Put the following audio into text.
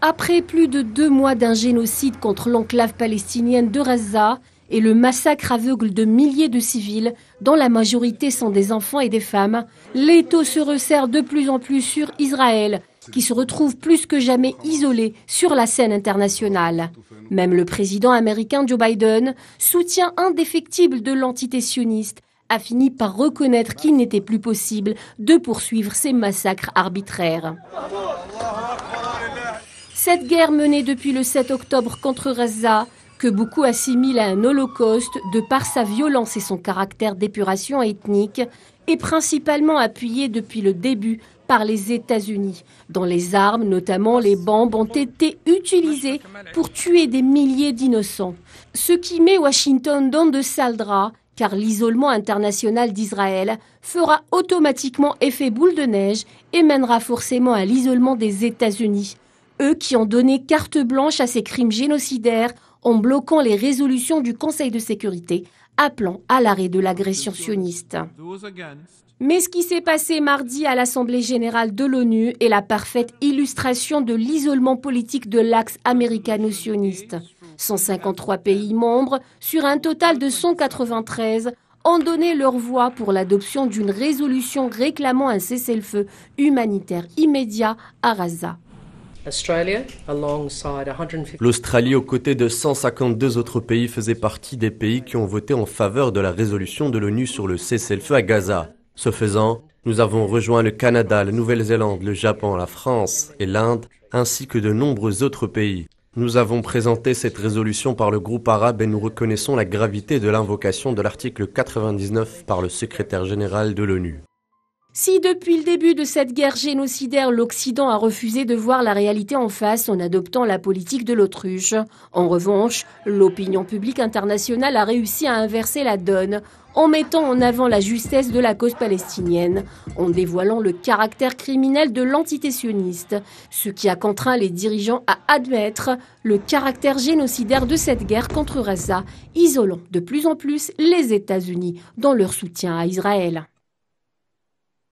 Après plus de 2 mois d'un génocide contre l'enclave palestinienne de Gaza et le massacre aveugle de milliers de civils, dont la majorité sont des enfants et des femmes, l'étau se resserre de plus en plus sur Israël, qui se retrouve plus que jamais isolé sur la scène internationale. Même le président américain Joe Biden, soutien indéfectible de l'entité sioniste, a fini par reconnaître qu'il n'était plus possible de poursuivre ces massacres arbitraires. Cette guerre menée depuis le 7 octobre contre Gaza, que beaucoup assimilent à un holocauste de par sa violence et son caractère d'épuration ethnique, est principalement appuyée depuis le début par les États-Unis, dont les armes, notamment les bombes, ont été utilisées pour tuer des milliers d'innocents. Ce qui met Washington dans de sales draps, car l'isolement international d'Israël fera automatiquement effet boule de neige et mènera forcément à l'isolement des États-Unis. Eux qui ont donné carte blanche à ces crimes génocidaires en bloquant les résolutions du Conseil de sécurité, appelant à l'arrêt de l'agression sioniste. Mais ce qui s'est passé mardi à l'Assemblée générale de l'ONU est la parfaite illustration de l'isolement politique de l'axe américano-sioniste. 153 pays membres, sur un total de 193, ont donné leur voix pour l'adoption d'une résolution réclamant un cessez-le-feu humanitaire immédiat à Gaza. L'Australie, aux côtés de 152 autres pays, faisait partie des pays qui ont voté en faveur de la résolution de l'ONU sur le cessez-le-feu à Gaza. Ce faisant, nous avons rejoint le Canada, la Nouvelle-Zélande, le Japon, la France et l'Inde, ainsi que de nombreux autres pays. Nous avons présenté cette résolution par le groupe arabe et nous reconnaissons la gravité de l'invocation de l'article 99 par le secrétaire général de l'ONU. Si depuis le début de cette guerre génocidaire, l'Occident a refusé de voir la réalité en face en adoptant la politique de l'autruche, en revanche, l'opinion publique internationale a réussi à inverser la donne en mettant en avant la justesse de la cause palestinienne, en dévoilant le caractère criminel de l'entité sioniste, ce qui a contraint les dirigeants à admettre le caractère génocidaire de cette guerre contre Gaza, isolant de plus en plus les États-Unis dans leur soutien à Israël.